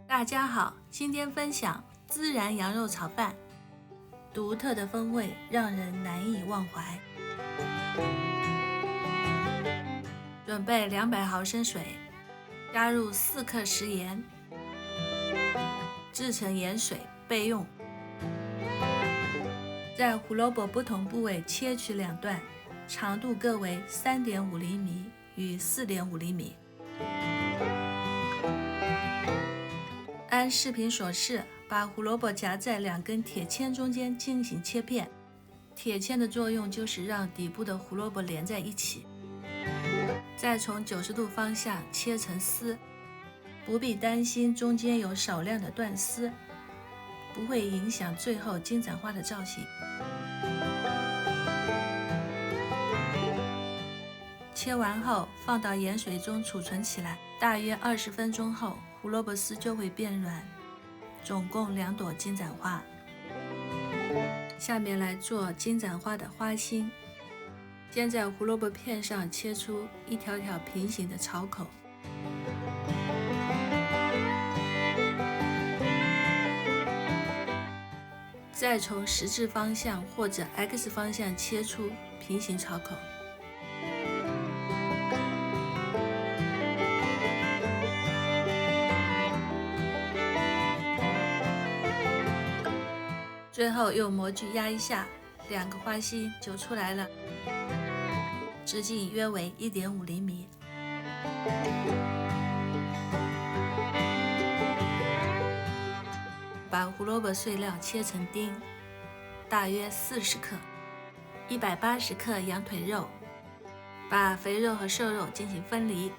大家好，今天分享孜然羊肉炒饭，独特的风味让人难以忘怀。准备200毫升水，加入4克食盐，制成盐水备用。在胡萝卜不同部位切取2段，长度各为3.5厘米与4.5厘米。按视频所示，把胡萝卜夹在2根铁签中间进行切片。铁签的作用就是让底部的胡萝卜连在一起。再从90度方向切成丝，不必担心中间有少量的断丝，不会影响最后金盏花的造型。切完后放到盐水中储存起来，大约20分钟后，胡萝卜丝就会变软。总共2朵金盏花。下面来做金盏花的花心。先在胡萝卜片上切出一条条平行的槽口，再从十字方向或者 X 方向切出平行槽口。最后用模具压一下，2个花心就出来了，直径约为1.5厘米。把胡萝卜碎料切成丁，大约40克，180克羊腿肉，把肥肉和瘦肉进行分离，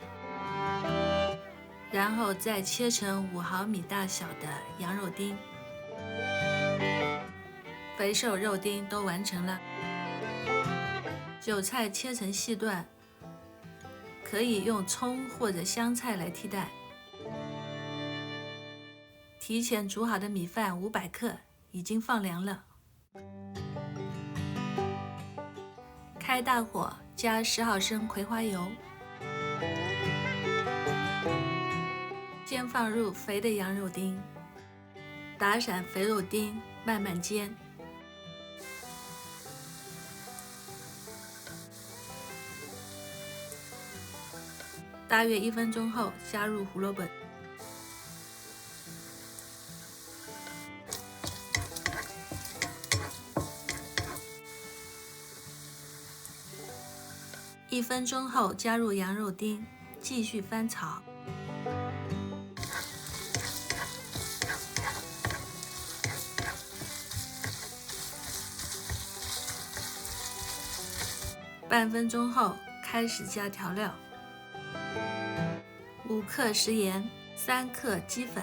然后再切成5毫米大小的羊肉丁。肥瘦肉丁都完成了。韭菜切成细段，可以用葱或者香菜来替代。提前煮好的米饭500克已经放凉了。开大火，加10毫升葵花油，先放入肥的羊肉丁，打散肥肉丁，慢慢煎。大约1分钟后，加入胡萝卜，1分钟后加入羊肉丁，继续翻炒。半分钟后开始加调料：5克食盐，3克鸡粉，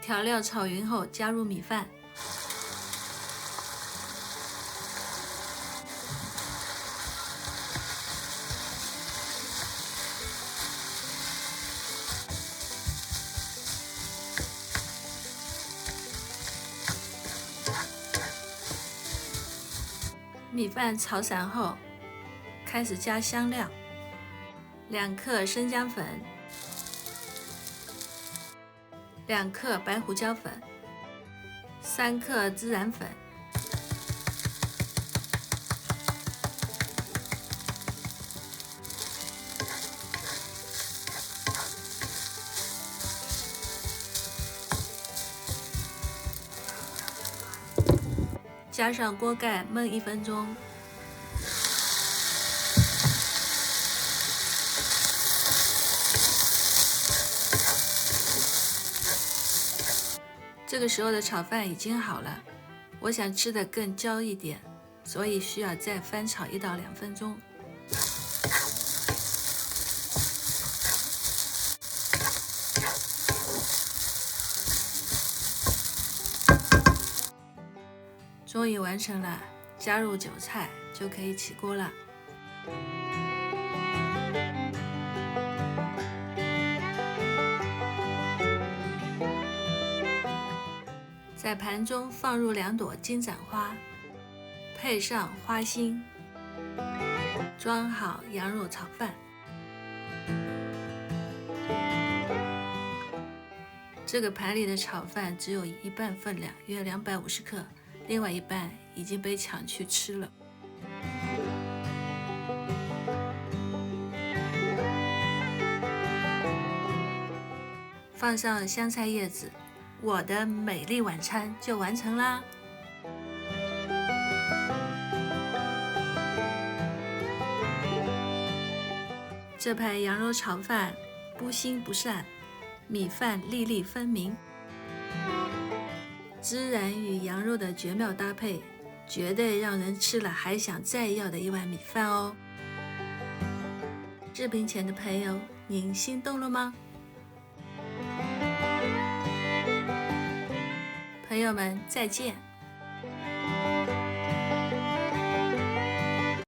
调料炒匀后加入米饭，米饭炒散后，开始加香料：2克生姜粉，2克白胡椒粉，3克孜然粉，加上锅盖焖1分钟。这个时候的炒饭已经好了，我想吃得更焦一点，所以需要再翻炒1到2分钟。终于完成了，加入韭菜就可以起锅了。在盘中放入2朵金盏花，配上花心，装好羊肉炒饭。这个盘里的炒饭只有一半分量，约250克，另外一半已经被抢去吃了。放上香菜叶子，我的美丽晚餐就完成啦！这盘羊肉炒饭不腥不膻，米饭粒粒分明，孜然与羊肉的绝妙搭配，绝对让人吃了还想再要的一碗米饭哦。视频前的朋友，您心动了吗？朋友们，再见。